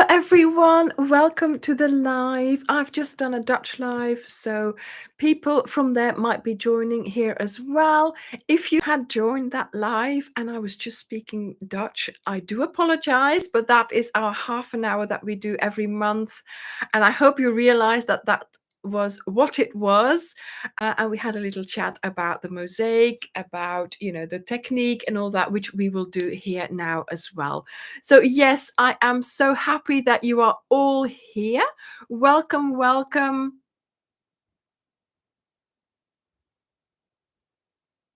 Hello, everyone. Welcome to the live. I've just done a Dutch live, so people from there might be joining here as well. If you had joined that live and I was just speaking Dutch, I do apologize, but that is our half an hour that we do every month. And I hope you realize that that was what it was. And we had a little chat about the mosaic, about, the technique and all that, which we will do here now as well. So, yes, I am so happy that you are all here. Welcome, welcome.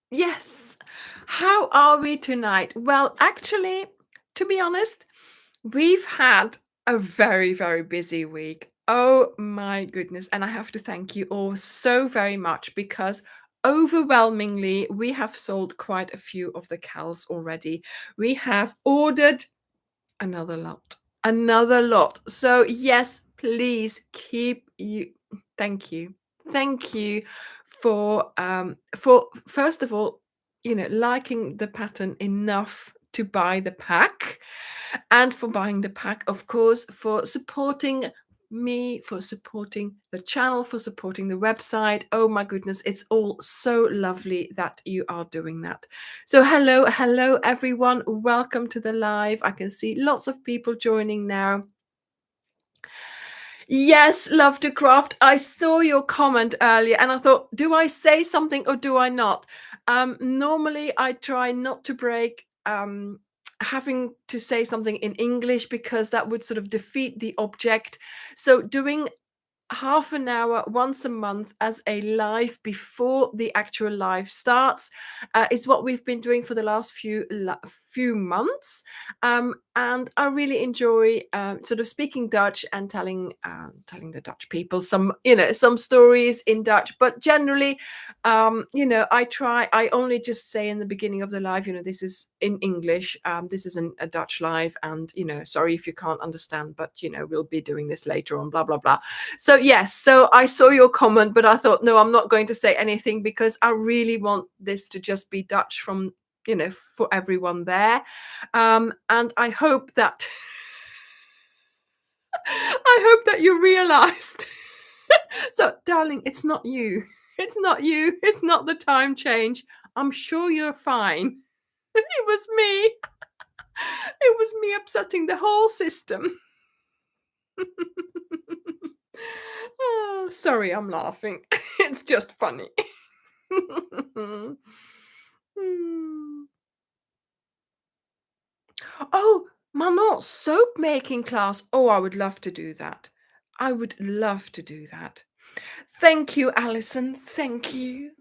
Yes. How are we tonight? Well, actually, to be honest, we've had a very, very busy week. Oh my goodness. And I have to thank you all so very much because overwhelmingly, we have sold quite a few of the cows already. We have ordered another lot. Another lot. So yes, please keep you thank you. Thank you for first of all, liking the pattern enough to buy the pack and for buying the pack, of course, for supporting me, for supporting the channel, for supporting the website. Oh my goodness, it's all so lovely that you are doing that. So, hello, everyone. Welcome to the live. I can see lots of people joining now. Yes, love to craft. I saw your comment earlier and I thought, do I say something or do I not? Normally, I try not to break having to say something in English because that would sort of defeat the object. So, doing half an hour once a month as a live before the actual live starts is what we've been doing for the last few months, and I really enjoy sort of speaking Dutch and telling the Dutch people some stories in Dutch, but generally I only just say in the beginning of the live, this is in English, this is a Dutch live, and sorry if you can't understand, but we'll be doing this later on, blah blah blah. So yes, so I saw your comment, but I thought, no, I'm not going to say anything because I really want this to just be Dutch from, for everyone there. And I hope that I hope that you realized. So, darling, it's not you. It's not you. It's not the time change. I'm sure you're fine. It was me. It was me upsetting the whole system. Oh, sorry, I'm laughing. It's just funny. Hmm. Oh, Manon, soap making class. Oh, I would love to do that. I would love to do that. Thank you, Alison. Thank you.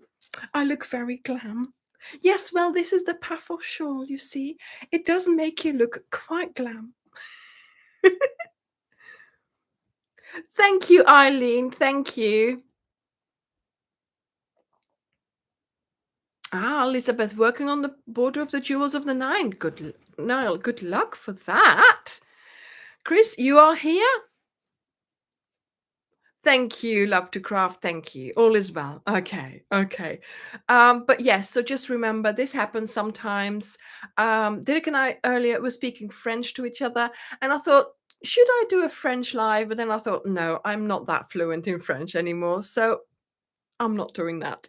I look very glam. Yes, well, this is the Paphos shawl, you see. It does make you look quite glam. Thank you, Eileen. Thank you. Ah, Elizabeth, working on the border of the Jewels of the Nile. Nile. Good luck for that. Chris, you are here? Thank you, love to craft. Thank you. All is well. Okay, okay. But yes, so just remember this happens sometimes. Dirk and I earlier were speaking French to each other, and I thought, should I do a French live? But then I thought, no, I'm not that fluent in French anymore, so I'm not doing that.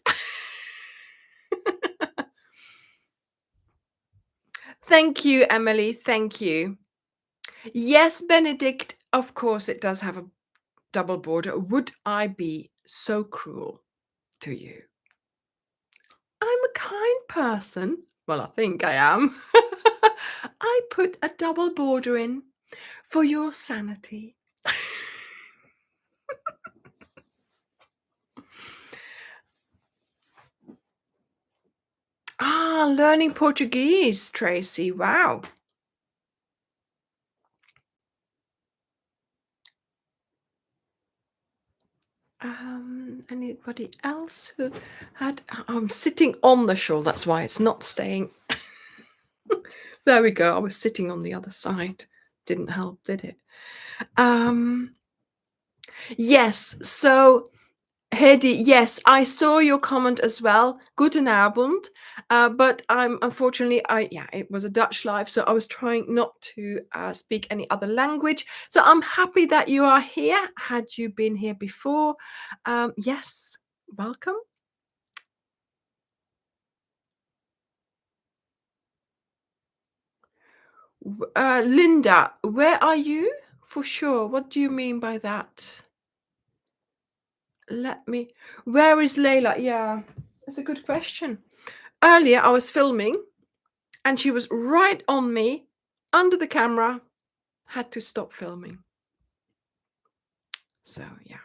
Thank you, Emily. Thank you. Yes, Benedict, of course it does have a double border. Would I be so cruel to you? I'm a kind person. Well, I think I am. I put a double border in for your sanity. Ah, learning Portuguese, Tracy. Wow. Anybody else who had? I'm sitting on the shawl. That's why it's not staying. There we go. I was sitting on the other side. Didn't help, did it? Yes. So Hedy, yes, I saw your comment as well. Guten Abend. But I'm unfortunately, yeah, it was a Dutch live, so I was trying not to speak any other language. So I'm happy that you are here. Had you been here before? Yes, welcome. Linda, where are you? For sure. What do you mean by that? Let me. Where is Layla? Yeah, that's a good question. Earlier, I was filming and she was right on me under the camera. Had to stop filming. So, yeah.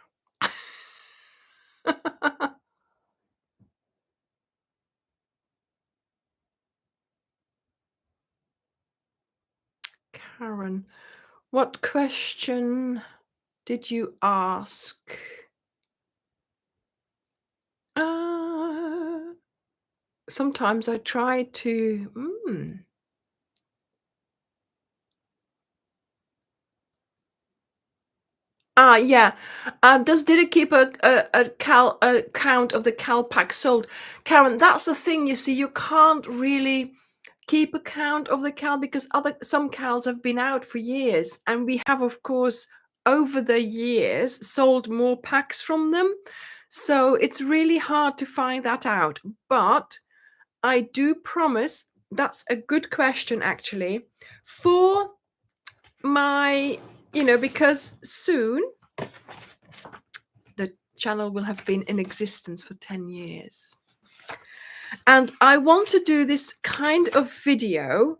Karen, what question did you ask? Uh, Sometimes I try to. Yeah. Did it keep a count of the cal packs sold? Karen, that's the thing. You see, you can't really keep a count of the cal because some cals have been out for years, and we have, of course, over the years sold more packs from them. So it's really hard to find that out. But I do promise. That's a good question, actually, for my, because soon the channel will have been in existence for 10 years. And I want to do this kind of video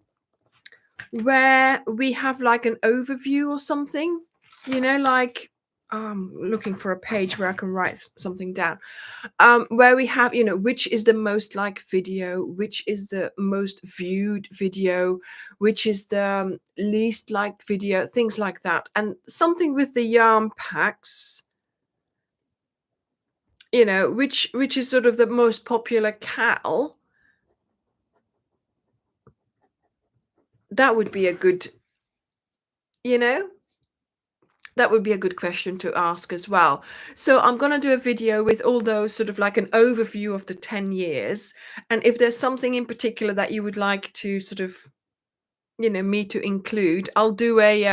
where we have like an overview or something, like looking for a page where I can write something down. Where we have, which is the most liked video, which is the most viewed video, which is the least liked video, things like that. And something with the yarn packs, which is sort of the most popular cal. That would be a good, you know that would be a good question to ask as well. So I'm going to do a video with all those, sort of like an overview of the 10 years. And if there's something in particular that you would like to sort of, me to include, I'll do a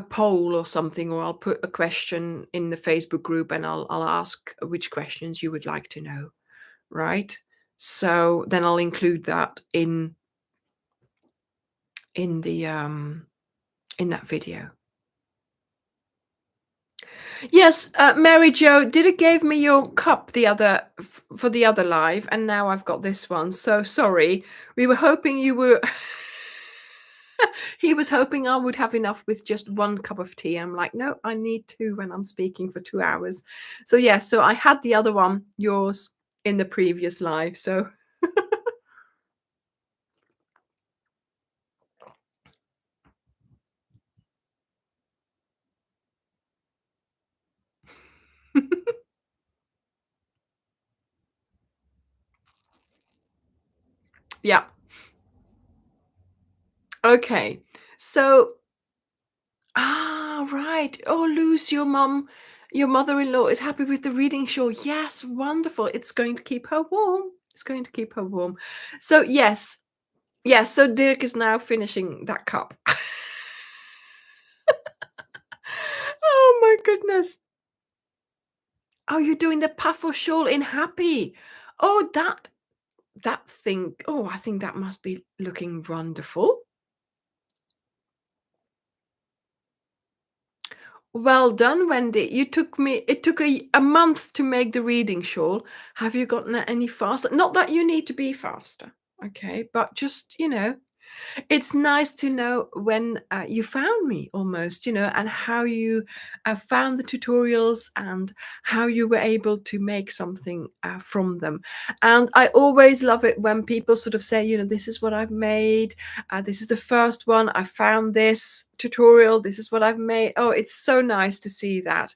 poll or something, or I'll put a question in the Facebook group, and I'll ask which questions you would like to know, right? So then I'll include that in the in that video. Yes, Mary Jo, did it gave me your cup for the other live, and now I've got this one. So sorry. We were hoping you were. He was hoping I would have enough with just one cup of tea. I'm like, no, I need two when I'm speaking for 2 hours. So yeah, so I had the other one, yours, in the previous live. So yeah. Okay. So right. Oh, Luce, your mother-in-law is happy with the reading shawl. Yes, wonderful. It's going to keep her warm. It's going to keep her warm. So yes. Yes, so Dirk is now finishing that cup. Oh my goodness. Oh, you're doing the puffle shawl in Happy. Oh, that thing. Oh, I think that must be looking wonderful. Well done, Wendy. It took a month to make the reading shawl. Have you gotten it any faster? Not that you need to be faster, okay? But just, it's nice to know when you found me almost, and how you found the tutorials and how you were able to make something from them. And I always love it when people sort of say, this is what I've made. This is the first one. I found this tutorial. This is what I've made. Oh, it's so nice to see that.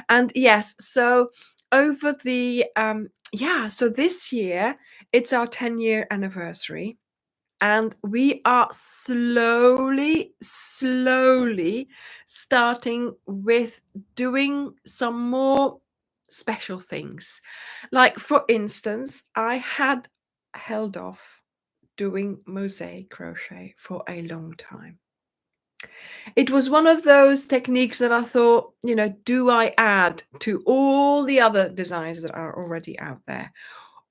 And yes, so over the, yeah, so this year, it's our 10-year anniversary. and we are slowly, slowly starting with doing some more special things. Like, for instance, I had held off doing mosaic crochet for a long time. It was one of those techniques that I thought, do I add to all the other designs that are already out there?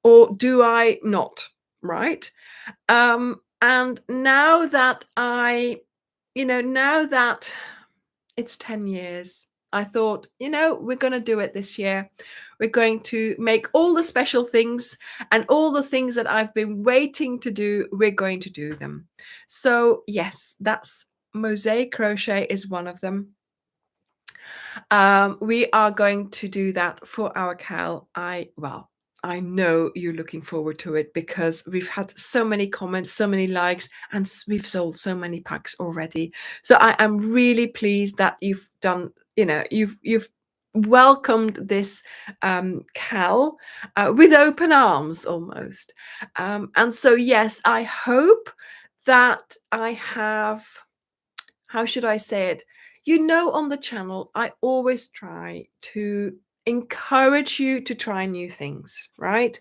Or do I not? Right? And now that now that it's 10 years, I thought, we're going to do it this year. We're going to make all the special things, and all the things that I've been waiting to do, we're going to do them. So, yes, that's mosaic crochet is one of them. We are going to do that for our Cal. I know you're looking forward to it because we've had so many comments, so many likes, and we've sold so many packs already. So I am really pleased that you've done, you've welcomed this Cal with open arms almost. And so, yes, I hope that I have, how should I say it? On the channel, I always try to encourage you to try new things, right?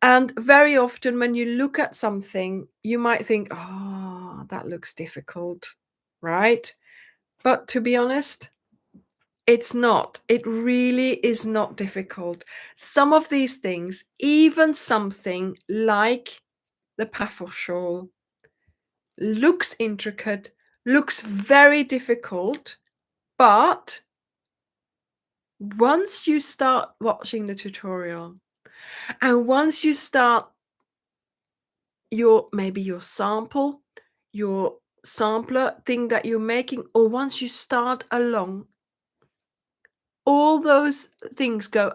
And very often when you look at something, you might think, oh, that looks difficult, right? But to be honest, it's not. It really is not difficult. Some of these things, even something like the Paffle shawl, looks intricate, looks very difficult, but once you start watching the tutorial, and once you start your sample, your sampler thing that you're making, or once you start along, all those things go,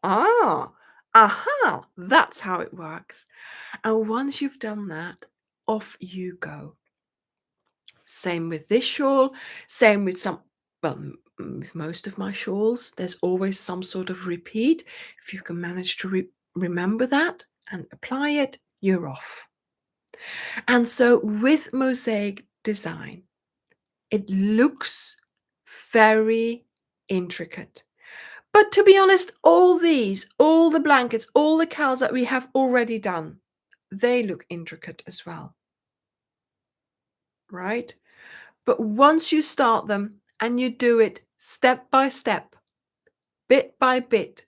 aha, that's how it works. And once you've done that, off you go. Same with this shawl, same with with most of my shawls, there's always some sort of repeat. If you can manage to remember that and apply it, you're off. And so with mosaic design, it looks very intricate. But to be honest, all the blankets, all the cals that we have already done, they look intricate as well, right? But once you start them and you do it step by step, bit by bit,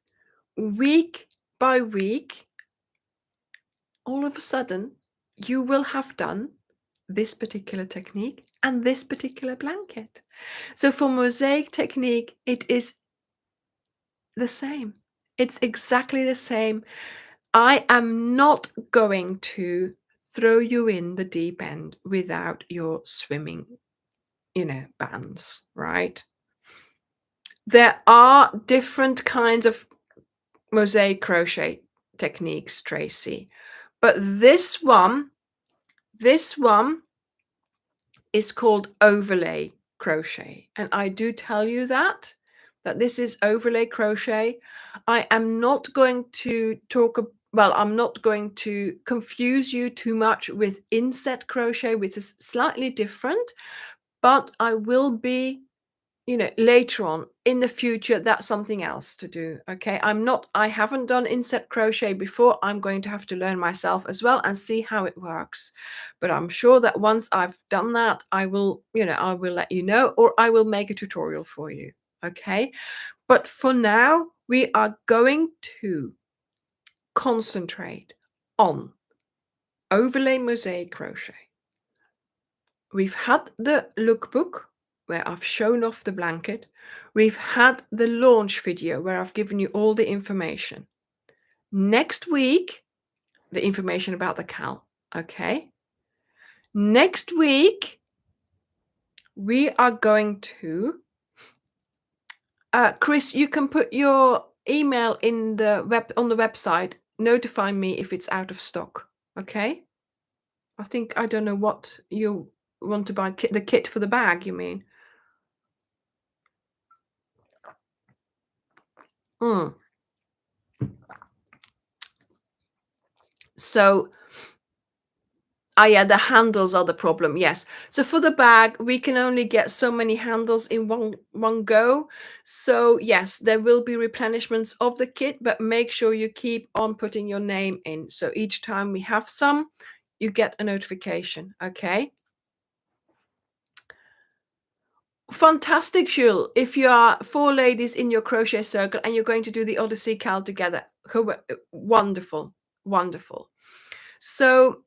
week by week, all of a sudden you will have done this particular technique and this particular blanket. So for mosaic technique, it is the same. It's exactly the same. I am not going to throw you in the deep end without your swimming, bands, right? There are different kinds of mosaic crochet techniques, Tracy, but this one is called overlay crochet, and I do tell you that this is overlay crochet. I am not going to I'm not going to confuse you too much with inset crochet, which is slightly different, but I will be, later on in the future, that's something else to do. Okay, I haven't done inset crochet before. I'm going to have to learn myself as well and see how it works. But I'm sure that once I've done that, I will let you know, or I will make a tutorial for you. Okay, but for now, we are going to concentrate on overlay mosaic crochet. We've had the lookbook where I've shown off the blanket. We've had the launch video where I've given you all the information. Next week, the information about the cal. Okay. Next week, we are going to, Chris, you can put your email on the website. Notify me if it's out of stock. Okay. I don't know what you want to buy. The kit for the bag, you mean? Mm. So Ah, yeah, the handles are the problem, yes. So for the bag, we can only get so many handles in one go. So yes, there will be replenishments of the kit, but make sure you keep on putting your name in. So each time we have some, you get a notification, okay? Fantastic, Jules. If you are four ladies in your crochet circle and you're going to do the Odyssey Cal together, wonderful, wonderful. So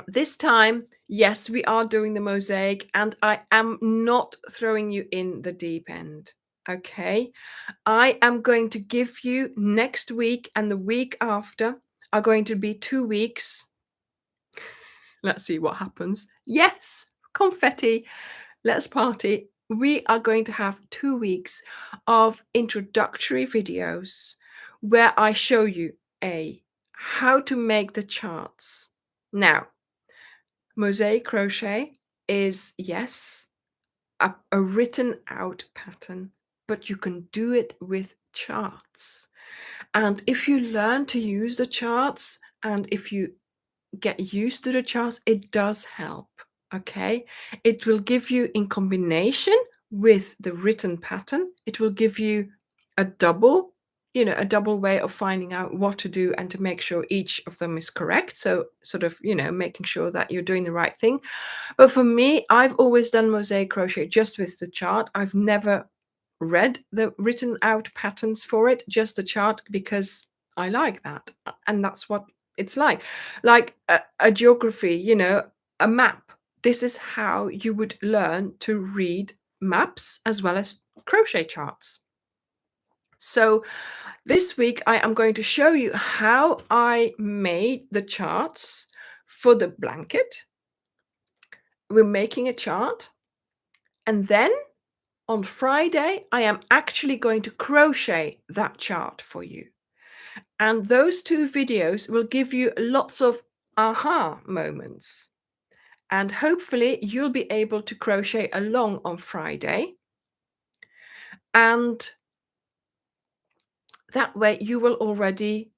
this time, yes, we are doing the mosaic, and I am not throwing you in the deep end. Okay. I am going to give you next week and the week after are going to be 2 weeks. Let's see what happens. Yes, confetti. Let's party. We are going to have 2 weeks of introductory videos where I show you a how to make the charts. Now, Mosaic crochet is, yes, a written out pattern, but you can do it with charts. And if you learn to use the charts and if you get used to the charts, it does help. Okay. It will give you, in combination with the written pattern, it will give you a double, a double way of finding out what to do and to make sure each of them is correct. So, sort of, making sure that you're doing the right thing. But for me, I've always done mosaic crochet just with the chart. I've never read the written out patterns for it, just the chart, because I like that. And that's what it's like a geography, a map. This is how you would learn to read maps as well as crochet charts. So this week I am going to show you how I made the charts for the blanket. We're making a chart, and then on Friday I am actually going to crochet that chart for you. And those two videos will give you lots of aha moments. And hopefully you'll be able to crochet along on Friday. And that way you will already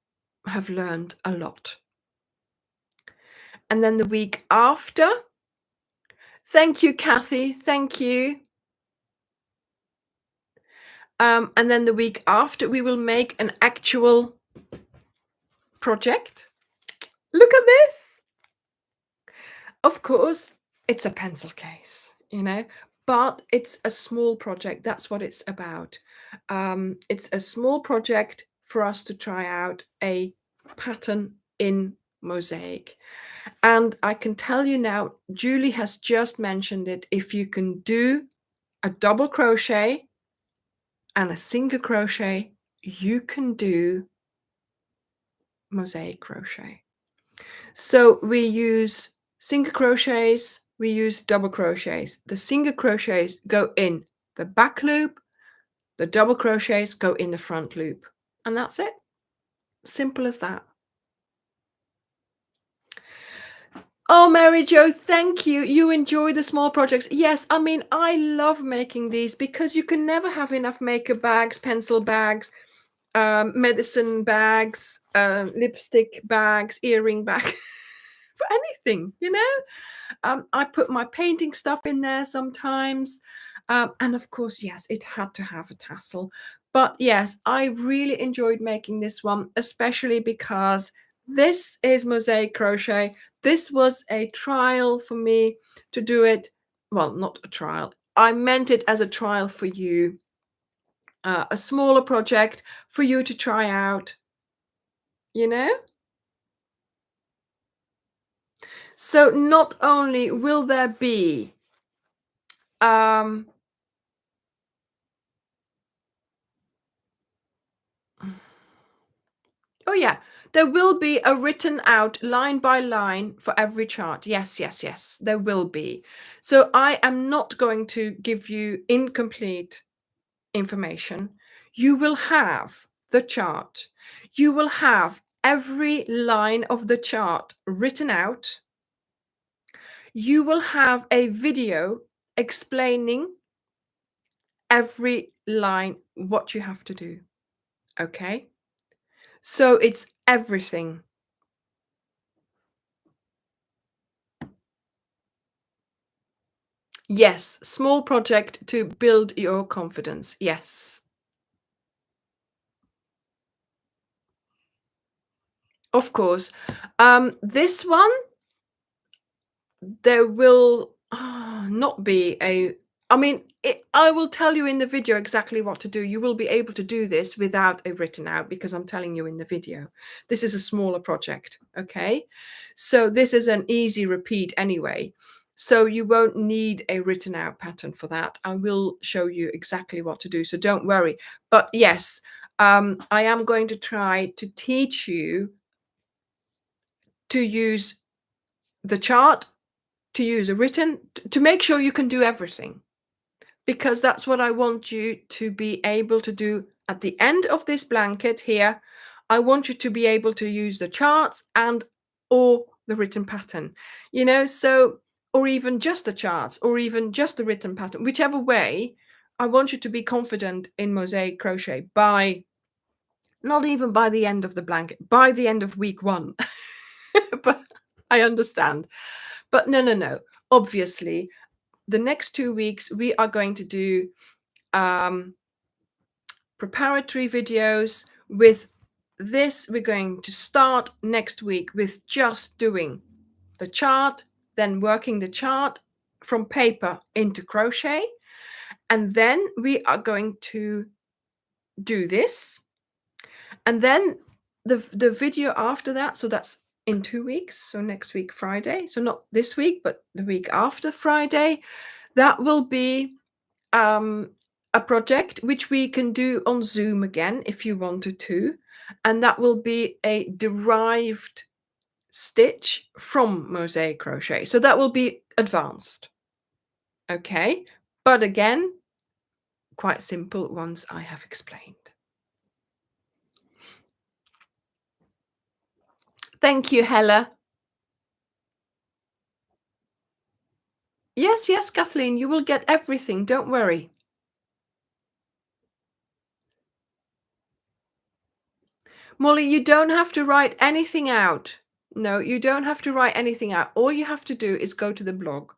have learned a lot. And then the week after, thank you, Kathy. Thank you. And then the week after, we will make an actual project. Look at this. Of course, it's a pencil case, but it's a small project. That's what it's about. It's a small project for us to try out a pattern in mosaic. And I can tell you now, Julie has just mentioned it. If you can do a double crochet and a single crochet, you can do mosaic crochet. So we use single crochets, we use double crochets. The single crochets go in the back loop, the double crochets go in the front loop. And that's it. Simple as that. Oh, Mary Jo, thank you. You enjoy the small projects. Yes, I mean, I love making these because you can never have enough makeup bags, pencil bags, medicine bags, lipstick bags, earring bags, for anything, I put my painting stuff in there sometimes. And of course, yes, it had to have a tassel. But yes, I really enjoyed making this one, especially because this is mosaic crochet. This was a trial for me to do it. Well, not a trial. I meant it as a trial for you, a smaller project for you to try out, you know? So not only will there be um, oh, yeah. There will be a written out line by line for every chart. Yes, yes, yes, there will be. So I am not going to give you incomplete information. You will have the chart. You will have every line of the chart written out. You will have a video explaining every line what you have to do. Okay? So it's everything. Yes, small project to build your confidence. Yes, of course. This one, there will not be a I mean, I will tell you in the video exactly what to do. You will be able to do this without a written out because I'm telling you in the video. This is a smaller project, okay? So this is an easy repeat anyway. So you won't need a written out pattern for that. I will show you exactly what to do. So don't worry. But yes, I am going to try to teach you to use the chart, to use a written, to make sure you can do everything, because that's what I want you to be able to do at the end of this blanket here. I want you to be able to use the charts and or the written pattern, so, or even just the charts or even just the written pattern, whichever way. I want you to be confident in Mosaic Crochet by, not even by the end of the blanket, by the end of week 1. But I understand. But no, no, no. Obviously, the next 2 weeks we are going to do um, preparatory videos with this. We're going to start next week with just doing the chart, then working the chart from paper into crochet. And then we are going to do this. And then the video after that, so that's in 2 weeks, so next week Friday, so not this week but the week after Friday, that will be um a project which we can do on Zoom again if you wanted to, and that will be a derived stitch from Mosaic Crochet, so that will be advanced, okay, but again quite simple once I have explained. Thank you, Hella. Yes, yes, Kathleen, you will get everything, don't worry. Molly, you don't have to write anything out. No, you don't have to write anything out. All you have to do is go to the blog.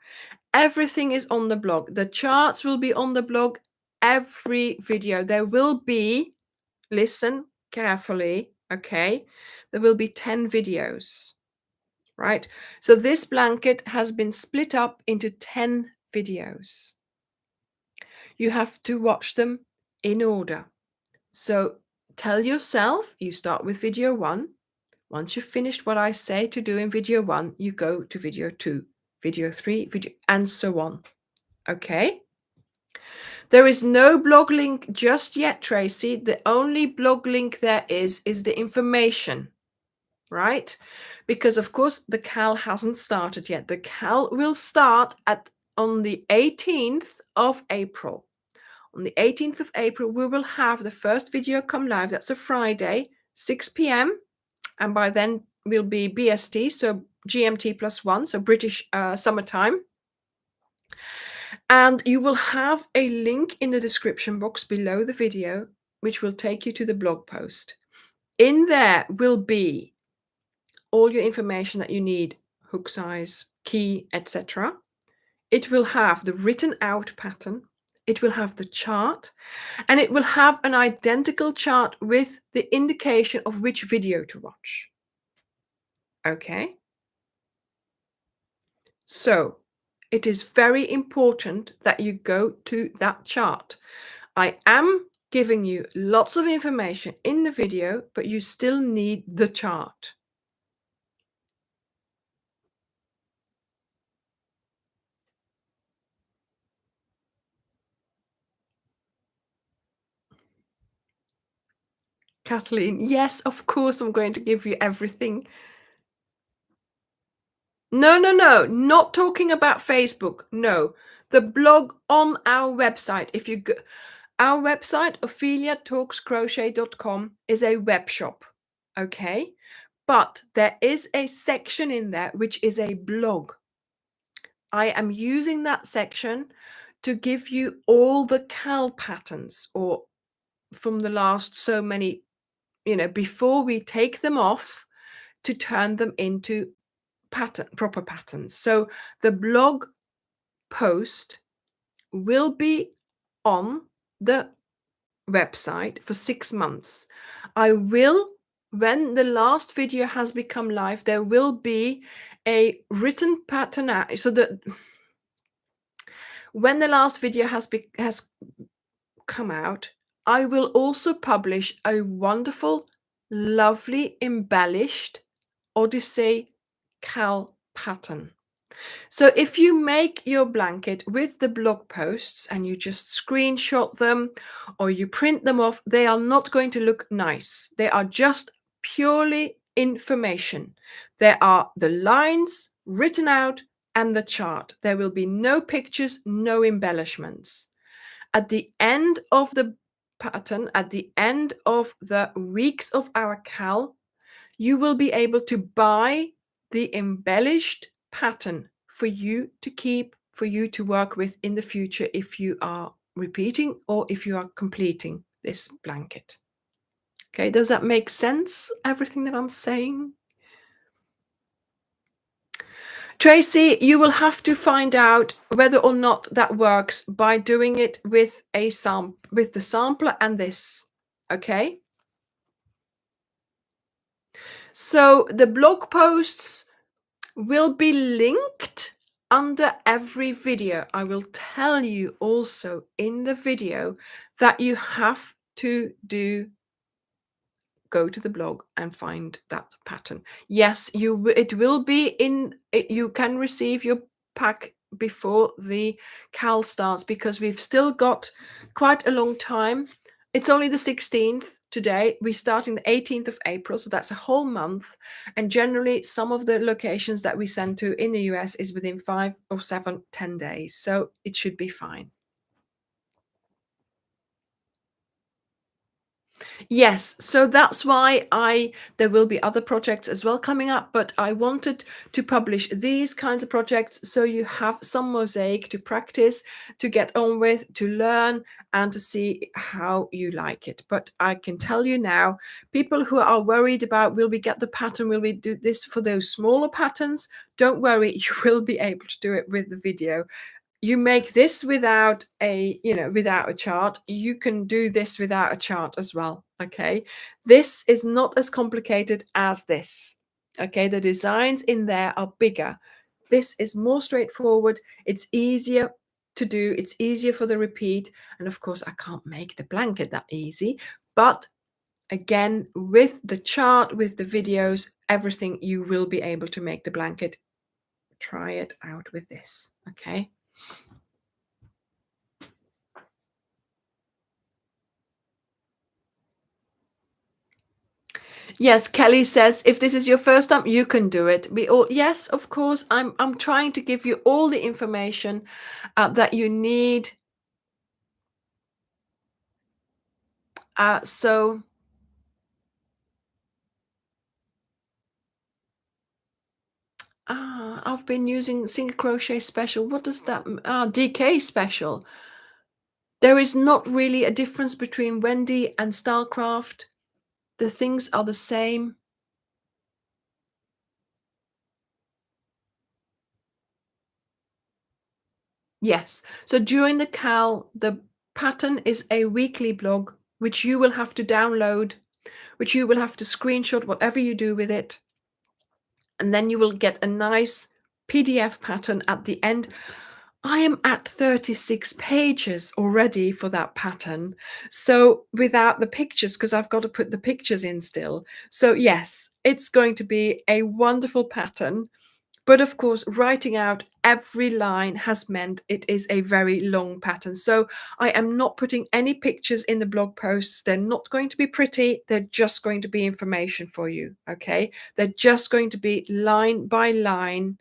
Everything is on the blog. The charts will be on the blog. Every video. There will be, listen carefully, okay? There will be 10 videos, right? So this blanket has been split up into 10 videos. You have to watch them in order. So tell yourself you start with video 1. Once you've finished what I say to do in video 1, you go to video 2, video 3, video, and so on. Okay? There is no blog link just yet, Tracy. The only blog link there is the information, right? Because of course the CAL hasn't started yet. The CAL will start on the 18th of April. On the 18th of April, we will have the first video come live. That's a Friday, 6 p.m. And by then we'll be BST, so GMT +1, so British summertime. And you will have a link in the description box below the video, which will take you to the blog post. In there will be all your information that you need, hook size, key, etc. It will have the written out pattern. It will have the chart, and it will have an identical chart with the indication of which video to watch. Okay? So it is very important that you go to that chart. I am giving you lots of information in the video, but you still need the chart. Kathleen, yes, of course I'm going to give you everything. No, no, no, not talking about Facebook. No, the blog on our website. If you go, our website, opheliatalkscrochet.com, is a web shop. Okay, but there is a section in there which is a blog. I am using that section to give you all the CAL patterns, or from the last so many, before we take them off, to turn them into proper patterns. So the blog post will be on the website for 6 months. I will when the last video has become live, there will be a written pattern out so that when the last video has come out, I will also publish a wonderful, lovely, embellished Odyssey cal pattern. So if you make your blanket with the blog posts and you just screenshot them or you print them off, they are not going to look nice. They are just purely information. There are the lines written out and the chart. There will be no pictures, no embellishments. At the end of the pattern, at the end of the weeks of our cal, you will be able to buy the embellished pattern for you to keep, for you to work with in the future if you are repeating or if you are completing this blanket. Okay, does that make sense, everything that I'm saying? Tracy, you will have to find out whether or not that works by doing it with with the sampler and this. Okay? So the blog posts will be linked under every video. I will tell you also in the video that you have to go to the blog and find that pattern. Yes, it will be you can receive your pack before the cal starts because we've still got quite a long time. It's only the 16th today. We're starting the 18th of April, so that's a whole month. And generally, some of the locations that we send to in the US is within 5 or 7, 10 days. So it should be fine. Yes, so that's why there will be other projects as well coming up, but I wanted to publish these kinds of projects so you have some mosaic to practice, to get on with, to learn, and to see how you like it. But I can tell you now, people who are worried about will we get the pattern, will we do this for those smaller patterns? Don't worry, you will be able to do it with the video. You make this without without a chart. You can do this without a chart as well. Okay, this is not as complicated as this. Okay, the designs in there are bigger. This is more straightforward. It's easier to do. It's easier for the repeat. And of course, I can't make the blanket that easy, but again, with the chart, with the videos, everything, you will be able to make the blanket. Try it out with this. Okay. Yes, Kelly says if this is your first time, you can do it. We all yes, of course. I'm trying to give you all the information that you need. So I've been using single crochet special. What does that DK special? There is not really a difference between Wendy and Starcraft. The things are the same. Yes. So during the cal, the pattern is a weekly blog, which you will have to download, which you will have to screenshot, whatever you do with it. And then you will get a nice PDF pattern at the end. I am at 36 pages already for that pattern. So without the pictures, because I've got to put the pictures in still. So yes, it's going to be a wonderful pattern. But of course, writing out every line has meant it is a very long pattern. So I am not putting any pictures in the blog posts. They're not going to be pretty. They're just going to be information for you. Okay. They're just going to be line by line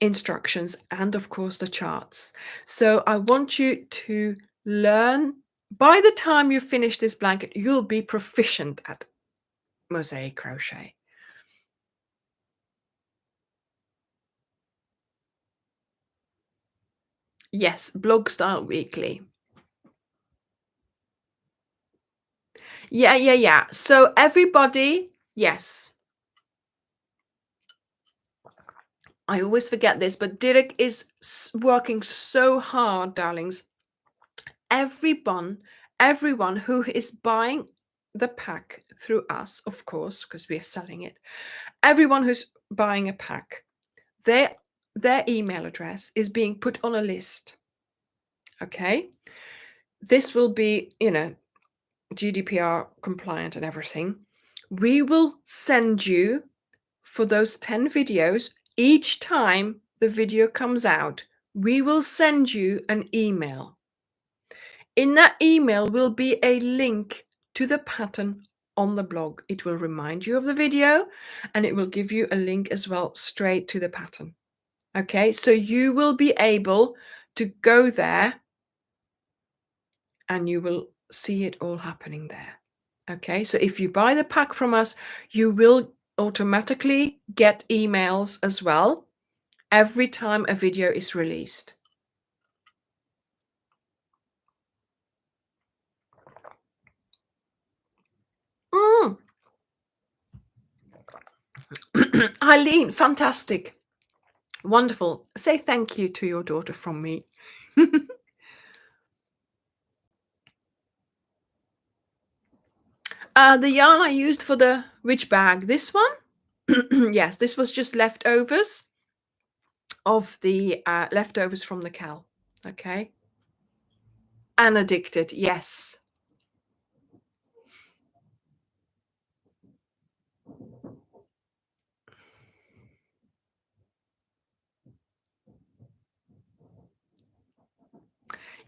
instructions and of course the charts. So I want you to learn. By the time you finish this blanket, you'll be proficient at mosaic crochet. Yes, blog style weekly. Yeah. So everybody, yes. I always forget this, but Dirk is working so hard, darlings. Everyone, everyone who is buying the pack through us, of course, because we are selling it. Everyone who's buying a pack, their their email address is being put on a list. Okay, this will be, GDPR compliant and everything. We will send you for those 10 videos each time the video comes out. We will send you an email. In that email will be a link to the pattern on the blog. It will remind you of the video and it will give you a link as well straight to the pattern. Okay, so you will be able to go there and you will see it all happening there. Okay, so if you buy the pack from us, you will automatically get emails as well every time a video is released. Mm. Eileen, fantastic. Wonderful. Say thank you to your daughter from me. The yarn I used for the which bag? This one? Yes, this was just leftovers of the leftovers from the cow. Okay. And addicted, yes.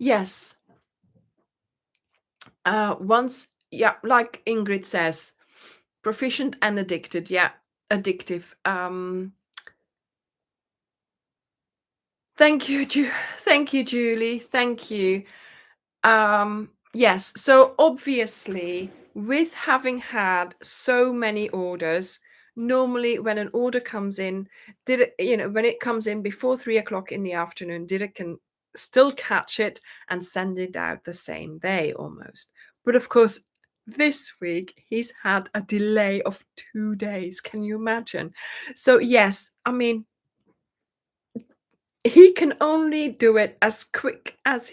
Yes. Once, yeah, like Ingrid says, proficient and addicted. Yeah, addictive. Thank you, thank you, Julie. Thank you. Yes, so obviously, with having had so many orders, normally when an order comes in, when it comes in before 3 o'clock in the afternoon, Did can still catch it and send it out the same day almost. But of course, this week he's had a delay of 2 days. Can you imagine? So yes, I mean, he can only do it as quick as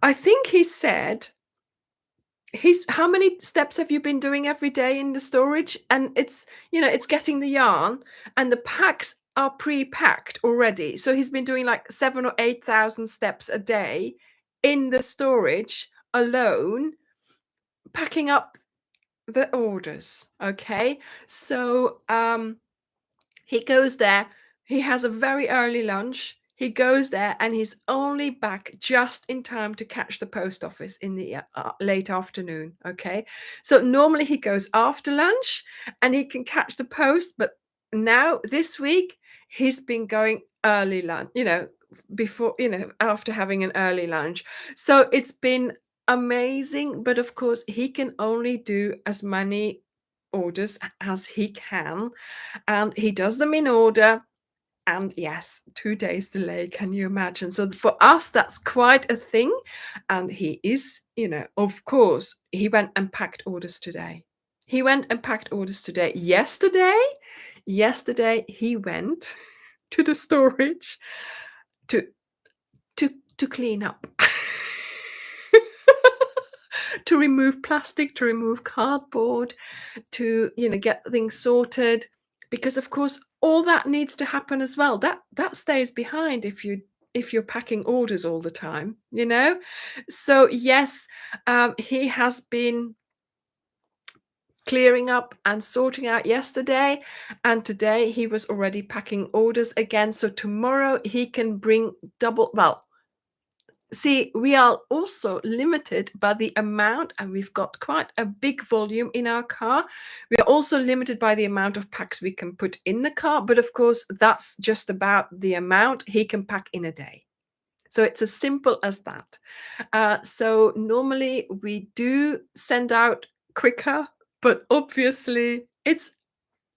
I think he said he's how many steps have you been doing every day in the storage? And it's getting the yarn and the packs are pre-packed already. So he's been doing like 7 or 8,000 steps a day in the storage alone, packing up the orders. Okay. So he goes there. He has a very early lunch. He goes there and he's only back just in time to catch the post office in the late afternoon. Okay. So normally he goes after lunch and he can catch the post. But now this week he's been going early lunch, before, after having an early lunch. So it's been amazing. But of course, he can only do as many orders as he can and he does them in order. And yes, 2 days delay, can you imagine? So for us, that's quite a thing. And he is, of course, he went and packed orders today. He went and packed orders today. Yesterday he went to the storage to to clean up. To remove plastic, to remove cardboard, to get things sorted, because of course all that needs to happen as well. That stays behind if you're packing orders all the time. So yes, he has been clearing up and sorting out yesterday, and today he was already packing orders again. So tomorrow he can bring double. Well, see, we are also limited by the amount, and we've got quite a big volume in our car. We are also limited by the amount of packs we can put in the car, but of course, that's just about the amount he can pack in a day. So it's as simple as that. So normally we do send out quicker, but obviously it's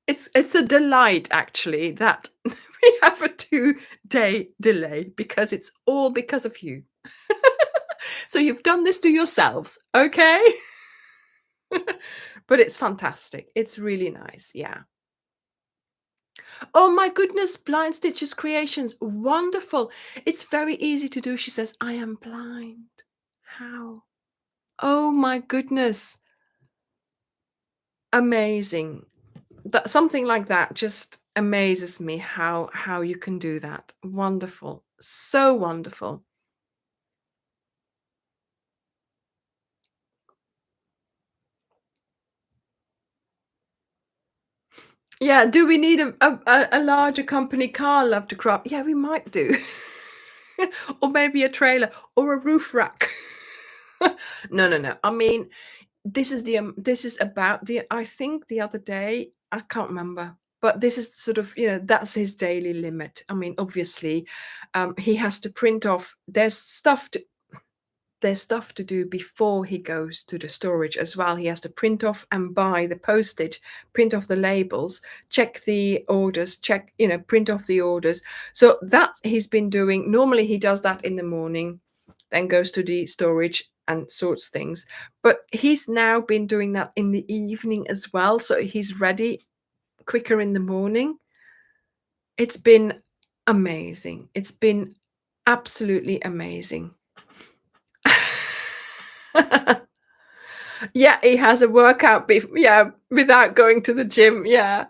a delight actually that we have a 2-day delay because it's all because of you. So you've done this to yourselves, okay? But it's fantastic. It's really nice. Yeah. Oh my goodness, Blind Stitches Creations, wonderful. It's very easy to do. She says, I am blind. How? Oh my goodness. Amazing. That something like that just amazes me how you can do that. Wonderful. So wonderful. Yeah, do we need a larger company car, love to craft? Yeah, we might do. Or maybe a trailer or a roof rack. No, no, no. I mean, this is about the I think the other day, I can't remember, but this is sort of, that's his daily limit. I mean, obviously, he has to print off there's stuff to do before he goes to the storage as well. He has to print off and buy the postage, print off the labels, check the orders, print off the orders. So that he's been doing. Normally he does that in the morning, then goes to the storage and sorts things. But he's now been doing that in the evening as well. So he's ready quicker in the morning. It's been amazing. It's been absolutely amazing. Yeah, he has a workout yeah, without going to the gym, yeah.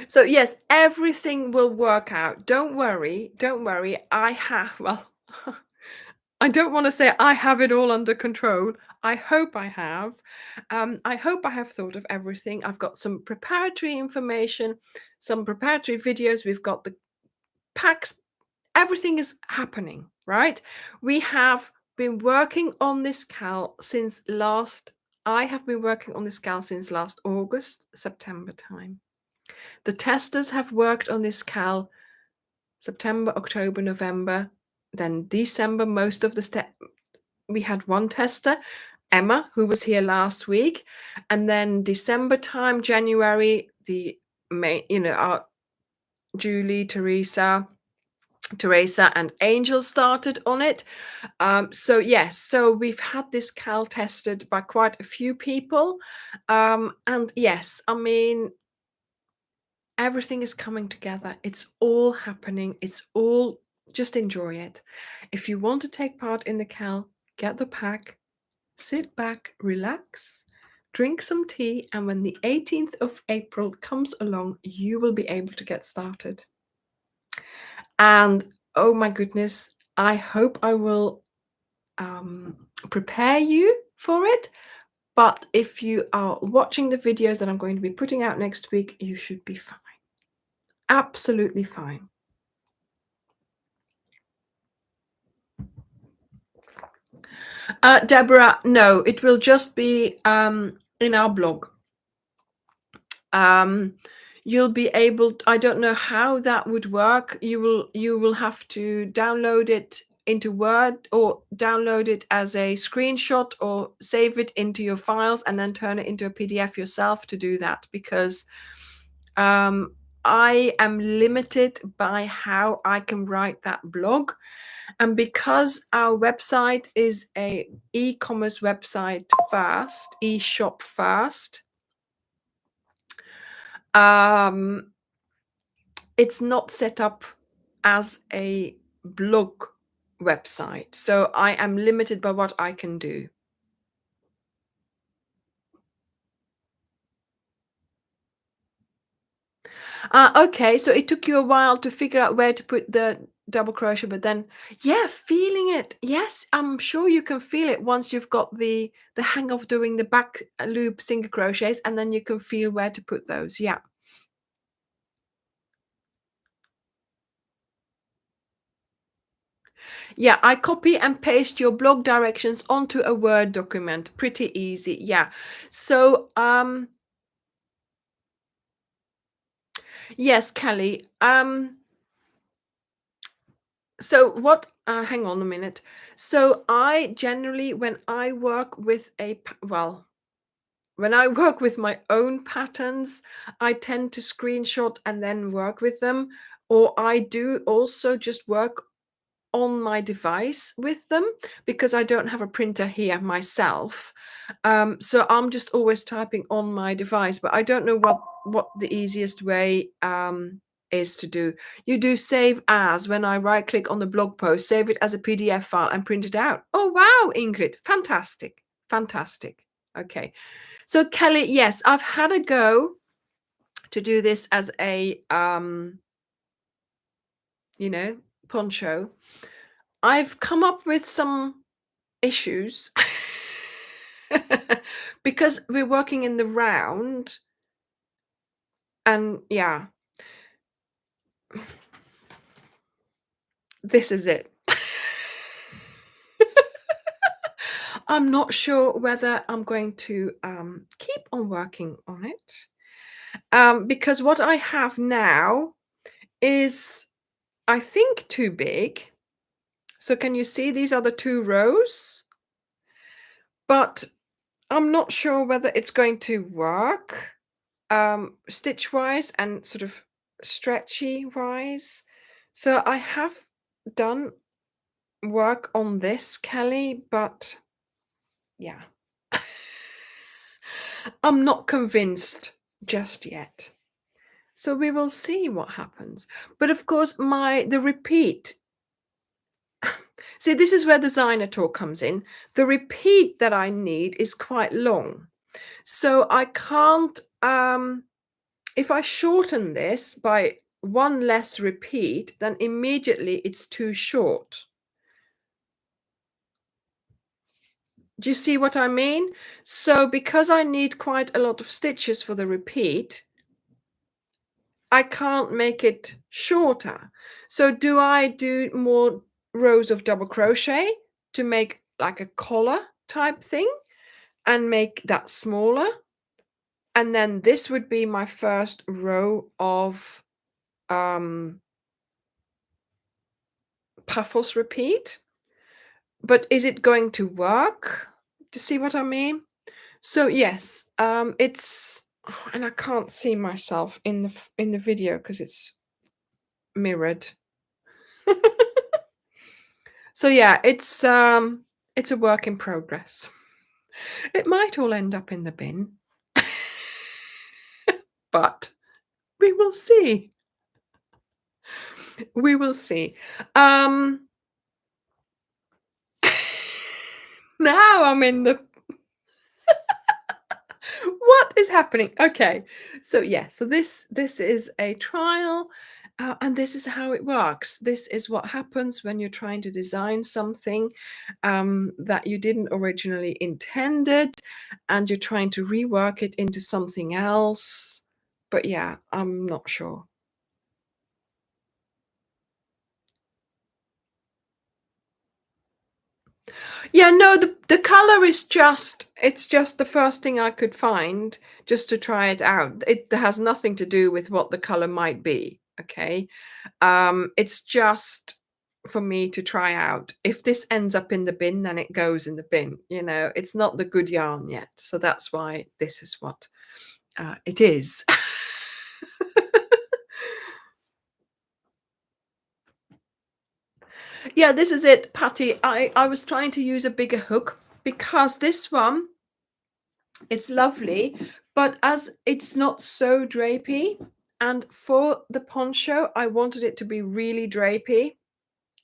So, yes, everything will work out. Don't worry. I have well, I don't wanna say I have it all under control. I hope I have. I hope I have thought of everything. I've got some preparatory information, some preparatory videos. We've got the packs. Everything is happening, right? We have been working on this cal since last I have been working on this cal since last August, September time. The testers have worked on this cal September, October, November, then December. Most of the step we had one tester, Emma, who was here last week, and then December time, January, the main, our Julie, Teresa and Angel started on it. So yes, so we've had this cal tested by quite a few people. And yes, I mean, everything is coming together. It's all happening. It's all just enjoy it. If you want to take part in the cal, get the pack, sit back, relax, drink some tea, and when the 18th of April comes along, you will be able to get started. And oh my goodness, I hope I will prepare you for it. But if you are watching the videos that I'm going to be putting out next week, you should be fine. Absolutely fine. Deborah, no, it will just be in our blog. Um, you'll be able I don't know how that would work. You will have to download it into Word or download it as a screenshot or save it into your files and then turn it into a PDF yourself to do that, because um, I am limited by how I can write that blog. And because our website is a e-commerce website first, e-shop first, um, it's not set up as a blog website. So I am limited by what I can do. Okay, so it took you a while to figure out where to put the double crochet, but then, yeah, feeling it. Yes, I'm sure you can feel it once you've got the hang of doing the back loop single crochets, and then you can feel where to put those. Yeah. Yeah, I copy and paste your blog directions onto a Word document. Pretty easy. Yeah. So, yes, Kelly. So what hang on a minute. So I generally when I work with when I work with my own patterns, I tend to screenshot and then work with them, or I do also just work on my device with them because I don't have a printer here myself. So I'm just always typing on my device, but I don't know what the easiest way is to do. You do save as when I right click on the blog post, save it as a PDF file and print it out. Oh wow, Ingrid, fantastic, fantastic. Okay, so Kelly, yes, I've had a go to do this as a you know, poncho. I've come up with some issues because we're working in the round, and yeah, this is it. I'm not sure whether I'm going to keep on working on it because what I have now is, I think, too big. So can you see these are the 2 rows? But I'm not sure whether it's going to work stitch wise and sort of stretchy wise. So I have done work on this, Kelly, but yeah, I'm not convinced just yet. So we will see what happens. But of course, the repeat. See, this is where designer talk comes in. The repeat that I need is quite long. So I can't if I shorten this by one less repeat, then immediately it's too short. Do you see what I mean? So because I need quite a lot of stitches for the repeat, I can't make it shorter. So do I do more rows of double crochet to make like a collar type thing and make that smaller? And then this would be my first row of puffles repeat. But is it going to work? Do you see what I mean? So yes, it's and I can't see myself in the video because it's mirrored. So yeah, it's a work in progress. It might all end up in the bin, but we will see. We will see. Now I'm in the what is happening? Okay, so yeah, so this is a trial, and this is how it works. This is what happens when you're trying to design something that you didn't originally intended, and you're trying to rework it into something else. But yeah, I'm not sure. Yeah, no, the color is it's just the first thing I could find just to try it out. It has nothing to do with what the color might be, okay? It's just for me to try out. If this ends up in the bin, then it goes in the bin, you know? It's not the good yarn yet. So that's why this is what it is. Yeah, this is it, Patty. I was trying to use a bigger hook because this one, it's lovely, but as it's not so drapey, and for the poncho, I wanted it to be really drapey.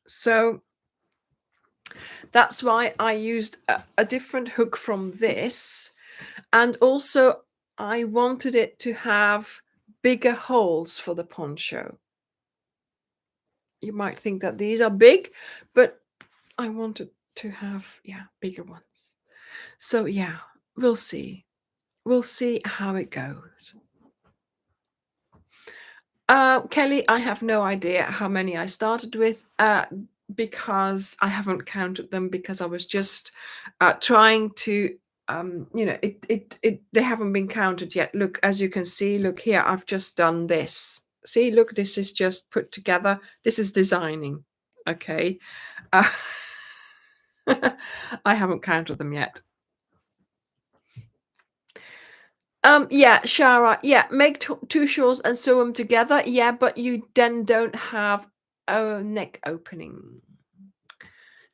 So that's why I used a different hook from this. And also, I wanted it to have bigger holes for the poncho. You might think that these are big, but I wanted to have, yeah, bigger ones. So, yeah, we'll see. We'll see how it goes. Kelly, I have no idea how many I started with because I haven't counted them because I was just trying to, they haven't been counted yet. Look, as you can see, look here, I've just done this. See, look, this is just put together. This is designing. Okay. Uh, I haven't counted them yet. Yeah, Shara. Yeah, make two shawls and sew them together. Yeah, but you then don't have a neck opening.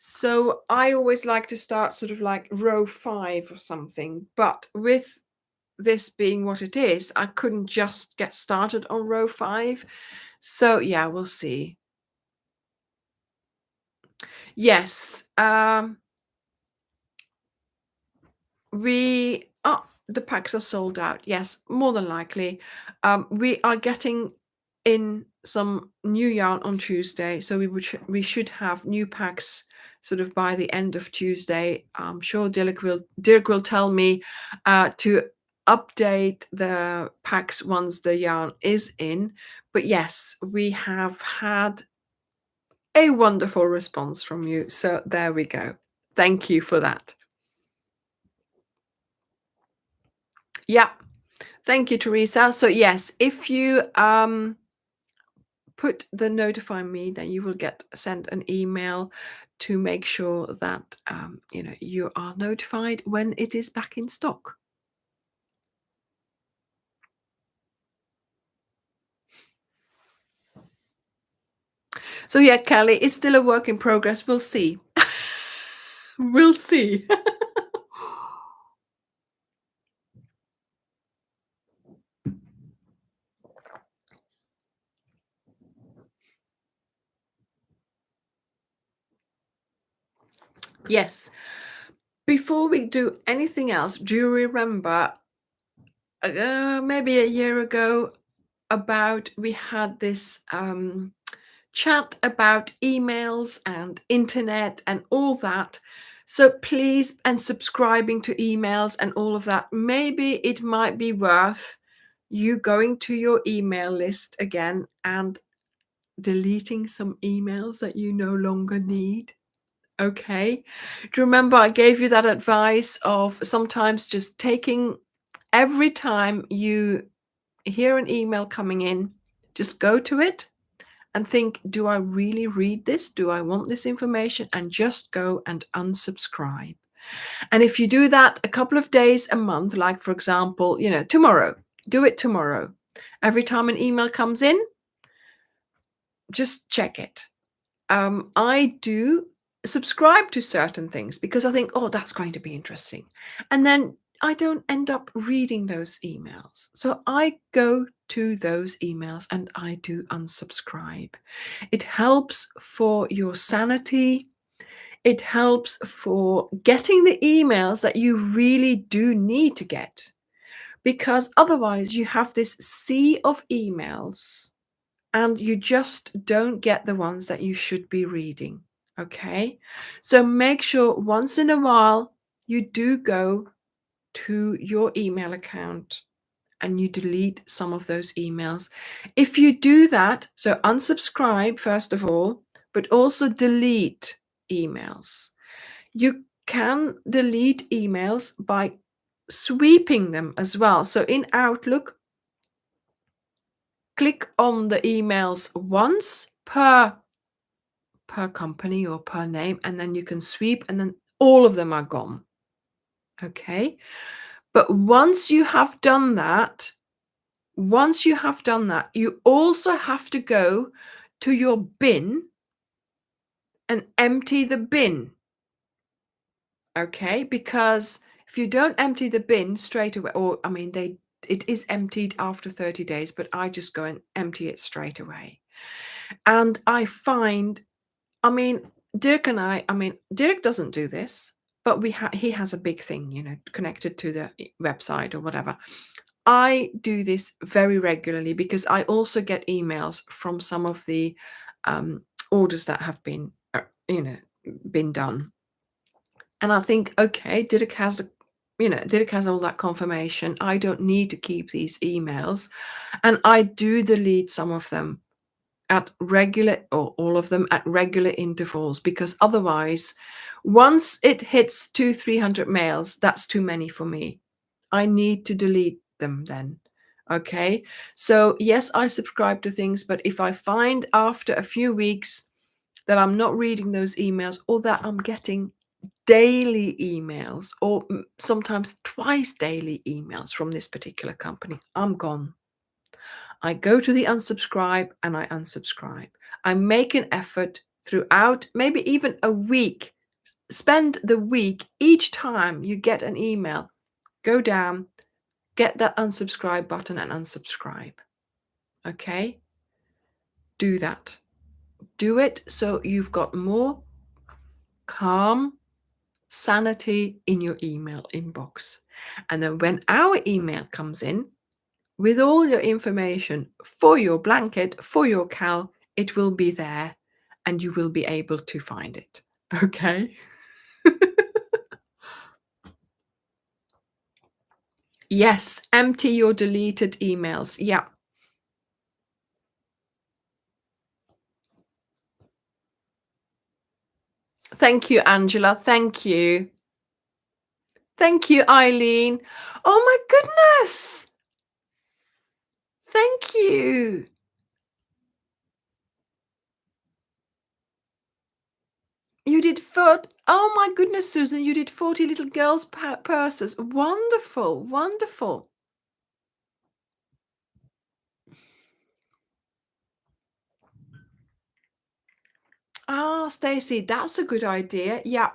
So I always like to start sort of like row 5 or something, but with this being what it is, I couldn't just get started on row 5. So yeah, we'll see. Yes, the packs are sold out. Yes, more than likely. We are getting in some new yarn on Tuesday, so we should have new packs sort of by the end of Tuesday. I'm sure Dirk will tell me to update the packs once the yarn is in. But yes, we have had a wonderful response from you. So there we go. Thank you for that. Yeah. Thank you, Teresa. So yes, if you put the notify me, then you will get sent an email to make sure that you are notified when it is back in stock. So yeah, Kelly, it's still a work in progress. We'll see. We'll see. Yes. Before we do anything else, do you remember maybe a year ago about we had this chat about emails and internet and all that. So please, and subscribing to emails and all of that, maybe it might be worth you going to your email list again and deleting some emails that you no longer need. Okay. Do you remember I gave you that advice of sometimes just taking every time you hear an email coming in, just go to it and think, do I really read this? Do I want this information? And just go and unsubscribe. And if you do that a couple of days a month, like for example, tomorrow, do it tomorrow. Every time an email comes in, just check it. I do subscribe to certain things because I think, oh, that's going to be interesting. And then I don't end up reading those emails. So I go to those emails and I do unsubscribe. It helps for your sanity. It helps for getting the emails that you really do need to get. Because otherwise, you have this sea of emails and you just don't get the ones that you should be reading. Okay. So make sure once in a while you do go to your email account and you delete some of those emails. If you do that, so unsubscribe first of all, but also delete emails. You can delete emails by sweeping them as well. So in Outlook, click on the emails once per company or per name, and then you can sweep, and then all of them are gone. Okay. But once you have done that, you also have to go to your bin and empty the bin. Okay. Because if you don't empty the bin straight away, or I mean, it is emptied after 30 days, but I just go and empty it straight away. And I find, I mean, Dirk doesn't do this, but he has a big thing, connected to the website or whatever. I do this very regularly because I also get emails from some of the orders that have been done. And I think, okay, Dirk has all that confirmation. I don't need to keep these emails. And I do delete some of them at regular, or all of them at regular intervals, because otherwise, once it hits 300 mails, that's too many for me. I need to delete them then. Okay. So yes, I subscribe to things, but if I find after a few weeks that I'm not reading those emails, or that I'm getting daily emails, or sometimes twice daily emails from this particular company, I'm gone. I go to the unsubscribe and I unsubscribe. I make an effort throughout maybe even a week. Spend the week each time you get an email, go down, get that unsubscribe button and unsubscribe. Okay? Do that. Do it so you've got more calm, sanity in your email inbox. And then when our email comes in with all your information for your blanket, for your cal, it will be there and you will be able to find it. Okay? Yes, empty your deleted emails. Yeah. Thank you, Angela. Thank you. Thank you, Eileen. Oh my goodness. Thank you. You did oh my goodness, Susan, you did 40 little girls' purses. Wonderful, wonderful. Ah, Stacy, that's a good idea. Yeah.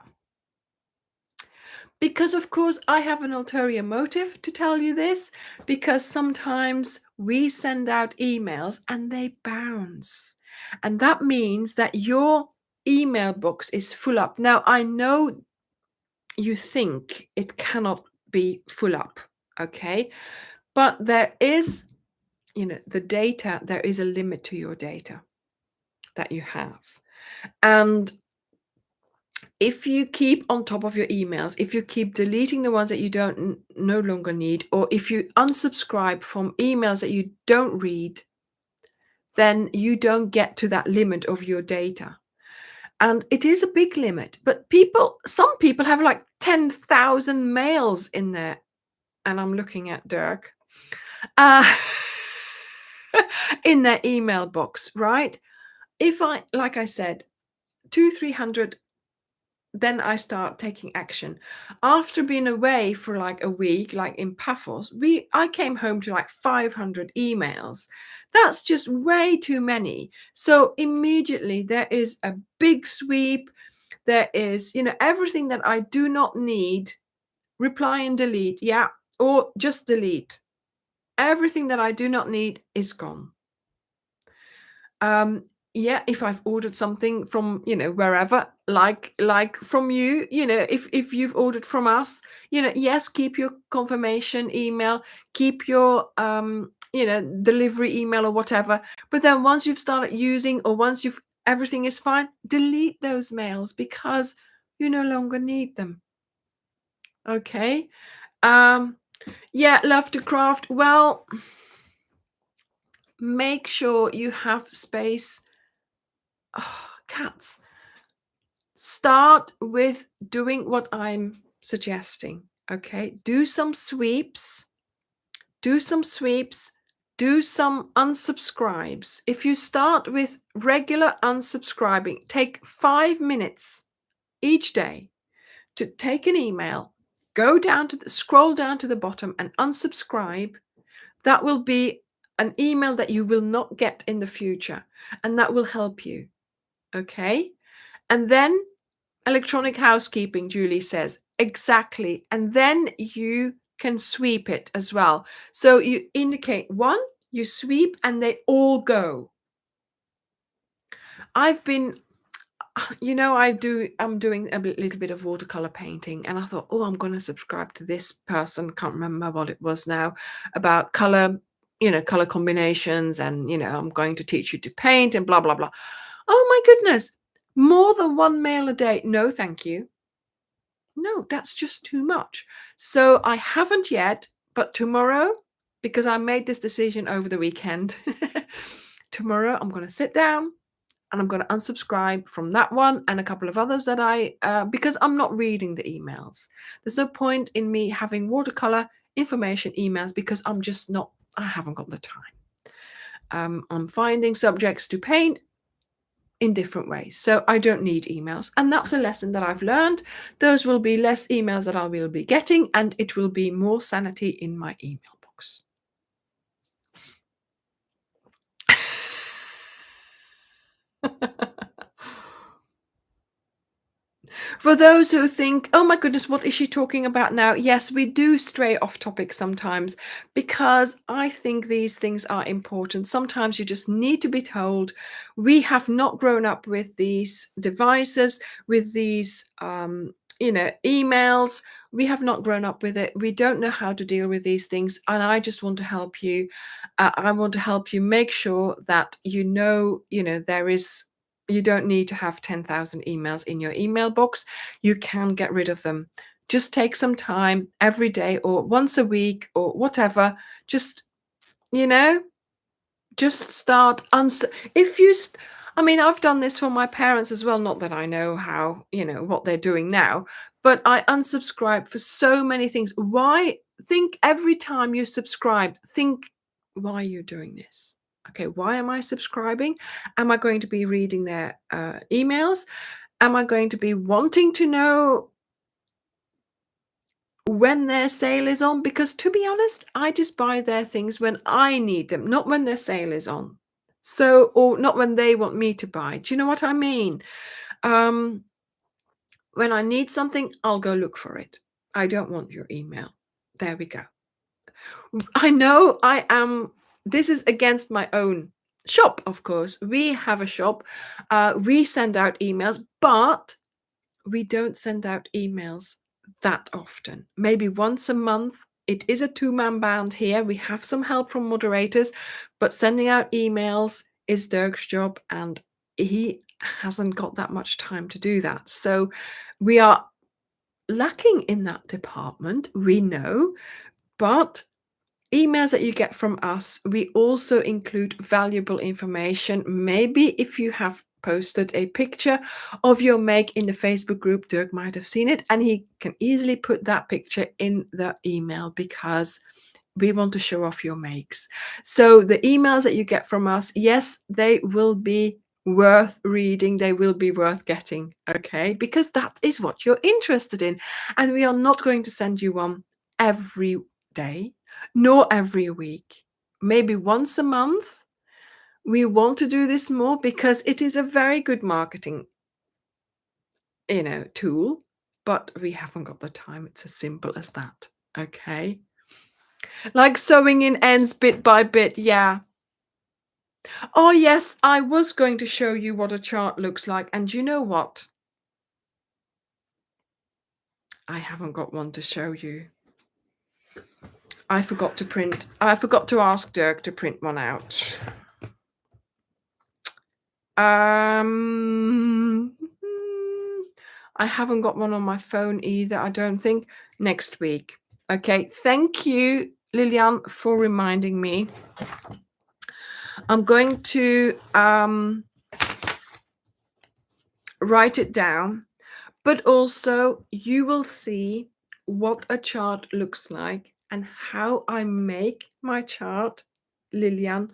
Because of course I have an ulterior motive to tell you this, because sometimes we send out emails and they bounce. And that means that your email box is full up. Now I know you think it cannot be full up, okay? But there is, the data, there is a limit to your data that you have. And if you keep on top of your emails, if you keep deleting the ones that you don't no longer need, or if you unsubscribe from emails that you don't read, then you don't get to that limit of your data. And it is a big limit, but some people have like 10,000 mails in there. And I'm looking at Dirk, uh, in their email box, right? If like I said, 300, then I start taking action. After being away for like a week, like in Paphos, I came home to like 500 emails. That's just way too many. So immediately there is a big sweep. There is, everything that I do not need, reply and delete. Yeah. Or just delete. Everything that I do not need is gone. Yeah, if I've ordered something from, wherever, like from you, if you've ordered from us, yes, keep your confirmation email, keep your delivery email or whatever. But then once you've started using, or once everything is fine, delete those mails because you no longer need them. Okay. Yeah, love to craft. Well, make sure you have space. Oh, cats. Start with doing what I'm suggesting. Okay. Do some sweeps. Do some sweeps. Do some unsubscribes. If you start with regular unsubscribing, take 5 minutes each day to take an email, scroll down to the bottom and unsubscribe. That will be an email that you will not get in the future, and that will help you. Okay. And then electronic housekeeping, Julie says. Exactly. And then you can sweep it as well. So you indicate one, you sweep, and they all go. I'm doing a little bit of watercolor painting, and I thought, oh, I'm going to subscribe to this person. Can't remember what it was now, about color combinations, and I'm going to teach you to paint and blah blah blah. Oh my goodness, more than one mail a day? No, thank you. No, that's just too much. So I haven't yet, but tomorrow, because I made this decision over the weekend, tomorrow I'm going to sit down and I'm going to unsubscribe from that one and a couple of others that because I'm not reading the emails. There's no point in me having watercolor information emails because I haven't got the time. I'm finding subjects to paint in different ways. So I don't need emails. And that's a lesson that I've learned. Those will be less emails that I will be getting, and it will be more sanity in my email box. For those who think, "Oh my goodness, what is she talking about now?" Yes, we do stray off topic sometimes because I think these things are important. Sometimes you just need to be told. We have not grown up with these devices, with these, emails. We have not grown up with it. We don't know how to deal with these things, and I just want to help you. I want to help you make sure that there is you don't need to have 10,000 emails in your email box. You can get rid of them. Just take some time every day or once a week or whatever. Just, you know, just start if you I mean, I've done this for my parents as well, not that I know how, what they're doing now, but I unsubscribe for so many things. Why think every time you subscribe, think why you're doing this. Okay, why am I subscribing? Am I going to be reading their emails? Am I going to be wanting to know when their sale is on? Because to be honest, I just buy their things when I need them, not when their sale is on. So, or not when they want me to buy. Do you know what I mean? Um, when I need something, I'll go look for it. I don't want your email. There we go. I know this is against my own shop, of course. We have a shop. We send out emails, but we don't send out emails that often. Maybe once a month. It is a two-man band here. We have some help from moderators, but sending out emails is Dirk's job, and he hasn't got that much time to do that. So we are lacking in that department, we know, but emails that you get from us, we also include valuable information. Maybe if you have posted a picture of your make in the Facebook group, Dirk might have seen it, and he can easily put that picture in the email because we want to show off your makes. So the emails that you get from us, yes, they will be worth reading, they will be worth getting, okay? Because that is what you're interested in. And we are not going to send you one every day, nor every week. Maybe once a month. We want to do this more because it is a very good marketing, tool, but we haven't got the time. It's as simple as that, okay? Like sewing in ends bit by bit, yeah. Oh, yes, I was going to show you what a chart looks like, and you know what? I haven't got one to show you. I forgot to ask Dirk to print one out. Um, I haven't got one on my phone either, I don't think. Next week. Okay, thank you, Lilian, for reminding me. I'm going to write it down, but also you will see what a chart looks like and how I make my chart, Lilian,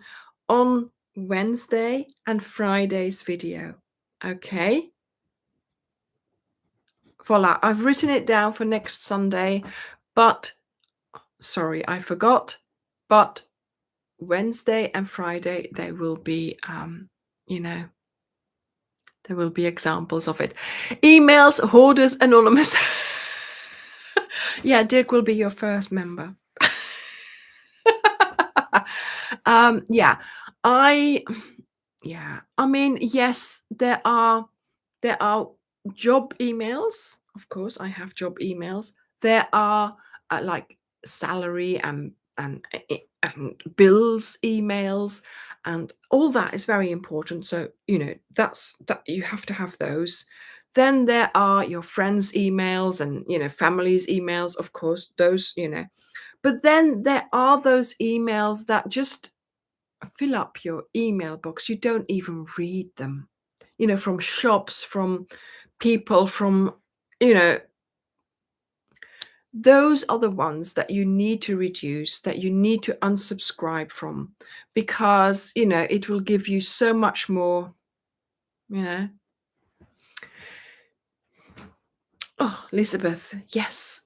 on Wednesday and Friday's video. Okay? Voila, I've written it down for next Sunday, but sorry, I forgot. But Wednesday and Friday, there will be, there will be examples of it. Emails, Hoarders Anonymous. Yeah, Dirk will be your first member. Yeah, I mean, yes, there are job emails. Of course, I have job emails. There are like salary and bills emails, and all that is very important. So that you have to have those. Then there are your friends' emails and families' emails. Of course, those. But then there are those emails that just fill up your email box. You don't even read them, from shops, from people, from, those are the ones that you need to reduce, that you need to unsubscribe from, because, it will give you so much more, Oh, Elizabeth, yes.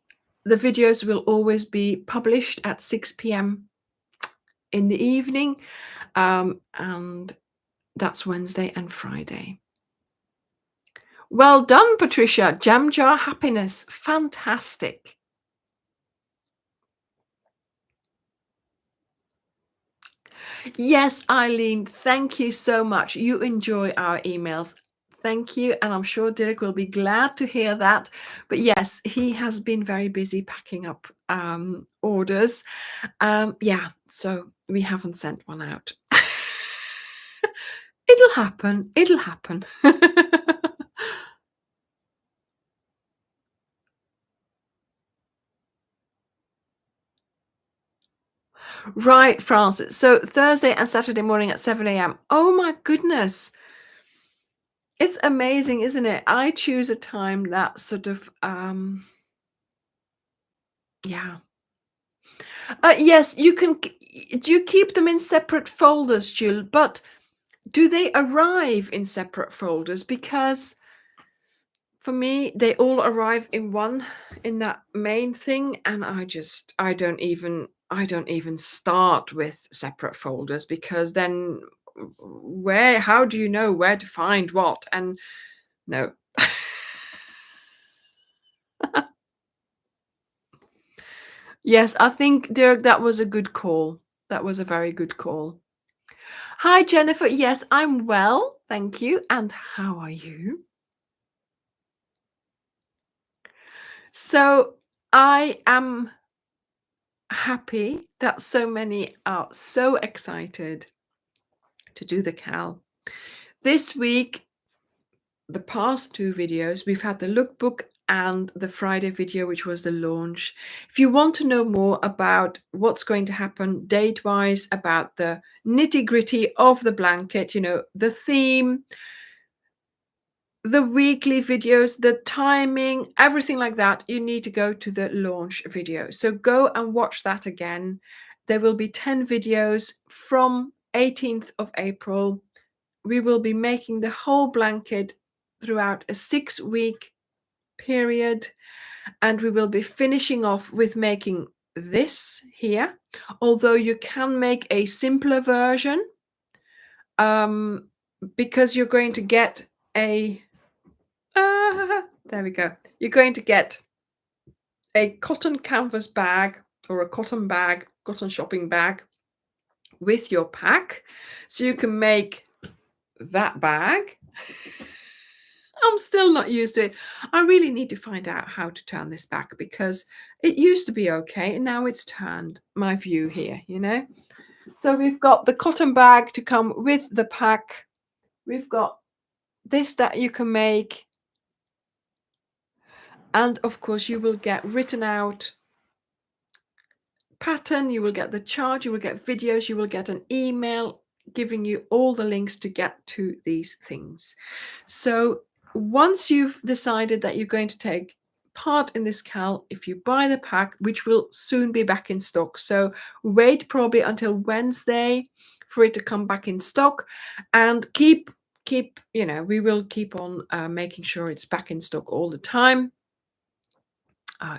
The videos will always be published at 6 p.m. in the evening. And that's Wednesday and Friday. Well done, Patricia. Jam jar happiness. Fantastic. Yes, Eileen, thank you so much. You enjoy our emails. Thank you. And I'm sure Derek will be glad to hear that. But yes, he has been very busy packing up orders. Yeah, so we haven't sent one out. It'll happen. It'll happen. Right, Francis. So Thursday and Saturday morning at 7 a.m. Oh my goodness. It's amazing, isn't it? I choose a time that sort of yeah. Yes, you can do you keep them in separate folders, Jill, but do they arrive in separate folders? Because for me, they all arrive in one in that main thing, and I don't even start with separate folders because then where how do you know where to find what? And no. Yes, I think, Dirk, that was a good call. That was a very good call. Hi, Jennifer. Yes, I'm well. Thank you. And how are you? So, I am happy that so many are so excited to do the Cal. This week, the past two videos, we've had the lookbook and the Friday video, which was the launch. If you want to know more about what's going to happen date wise, about the nitty gritty of the blanket, the theme, the weekly videos, the timing, everything like that, you need to go to the launch video. So go and watch that again. There will be 10 videos from 18th of April. We will be making the whole blanket throughout a 6-week period, and we will be finishing off with making this here, although you can make a simpler version, um, because you're going to get a there we go. You're going to get a cotton canvas bag or a cotton shopping bag with your pack. So you can make that bag. I'm still not used to it. I really need to find out how to turn this back because it used to be okay and now it's turned my view here. So we've got the cotton bag to come with the pack. We've got this that you can make. And of course, you will get written out pattern, you will get the chart, you will get videos, you will get an email giving you all the links to get to these things. So once you've decided that you're going to take part in this Cal, if you buy the pack, which will soon be back in stock, so wait probably until Wednesday for it to come back in stock, and keep we will keep on making sure it's back in stock all the time.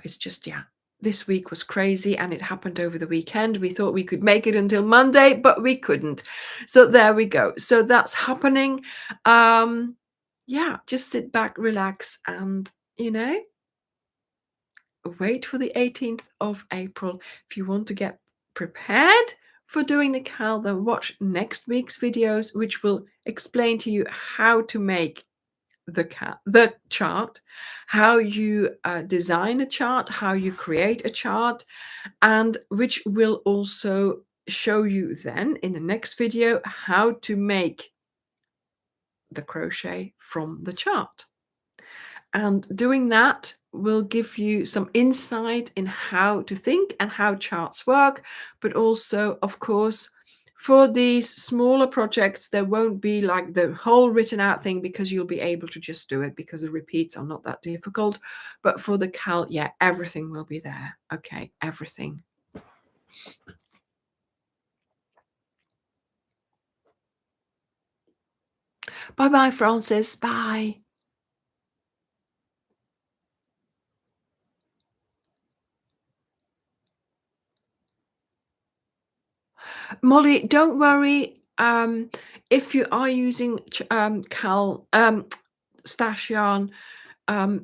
It's just, yeah, this week was crazy and it happened over the weekend. We thought we could make it until Monday, but we couldn't. So there we go. So that's happening. Yeah, just sit back, relax, and, wait for the 18th of April. If you want to get prepared for doing the Cal, then watch next week's videos, which will explain to you how to make the chart, how you design a chart, how you create a chart, and which will also show you then in the next video how to make the crochet from the chart. And doing that will give you some insight in how to think and how charts work, but also, of course, for these smaller projects, there won't be like the whole written out thing because you'll be able to just do it because the repeats are not that difficult. But for the Cal, yeah, everything will be there. Okay, everything. Bye-bye, Francis. Bye. Molly, don't worry. If you are using Cal, stash yarn,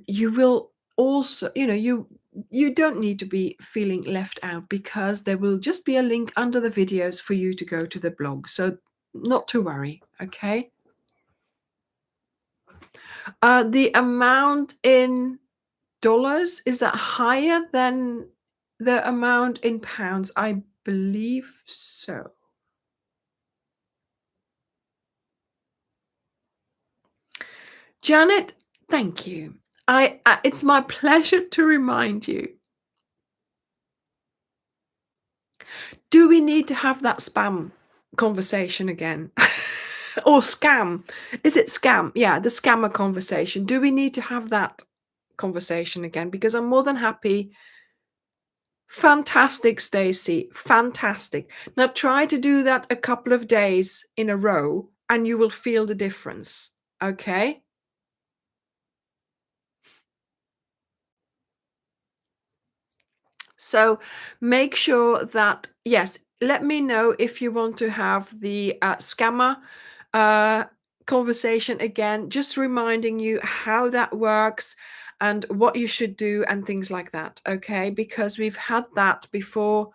you will also, you don't need to be feeling left out, because there will just be a link under the videos for you to go to the blog. So not to worry, okay? The amount in dollars, is that higher than the amount in pounds? I believe so. Janet, thank you. It's my pleasure to remind you. Do we need to have that spam conversation again? Or scam? Is it scam? Yeah, the scammer conversation. Do we need to have that conversation again? Because I'm more than happy. Fantastic, Stacy. Fantastic. Now try to do that a couple of days in a row and you will feel the difference. Okay? So make sure that, yes, let me know if you want to have the scammer uh, conversation again, just reminding you how that works and what you should do and things like that. Okay? Because we've had that before,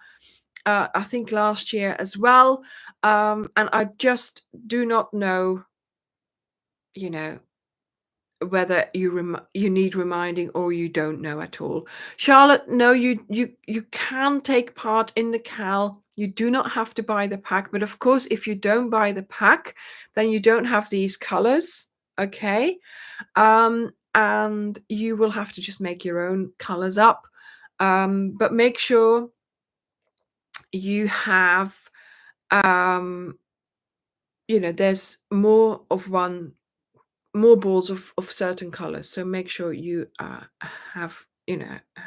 I think last year as well. And I just do not know, you know, whether you need reminding or you don't know at all. Charlotte, no, you can take part in the cal. You do not have to buy the pack, but of course, if you don't buy the pack, then you don't have these colors. Okay. And you will have to just make your own colors up. But make sure you have, um there's more balls of certain colors, so make sure you have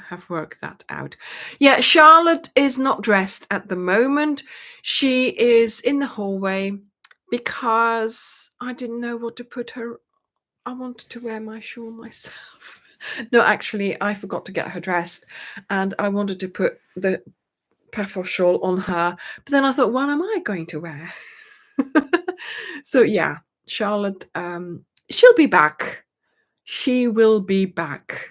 have worked that out. Yeah, Charlotte is not dressed at the moment. She is in the hallway because I didn't know what to put her. I wanted to wear my shawl myself. No, actually, I forgot to get her dressed, and I wanted to put the Pafos shawl on her, but then I thought, what am I going to wear? So yeah, Charlotte, she'll be back. She will be back.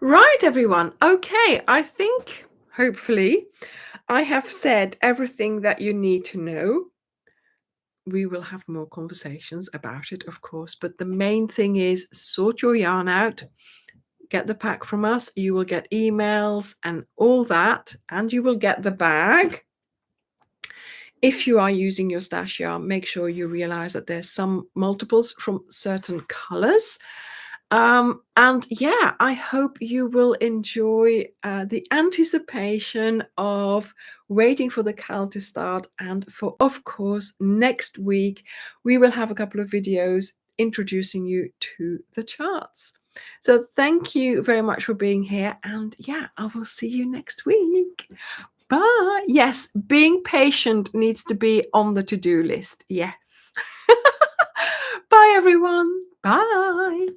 Right, everyone. Okay, I think hopefully I have said everything that you need to know. We will have more conversations about it, of course, but the main thing is sort your yarn out, get the pack from us, you will get emails and all that, and you will get the bag. If you are using your stash yarn, make sure you realize that there's some multiples from certain colors. And yeah, I hope you will enjoy the anticipation of waiting for the cal to start. And for, of course, next week, we will have a couple of videos introducing you to the charts. So thank you very much for being here. And yeah, I will see you next week. Bye. Yes, being patient needs to be on the to-do list. Yes. Bye, everyone. Bye.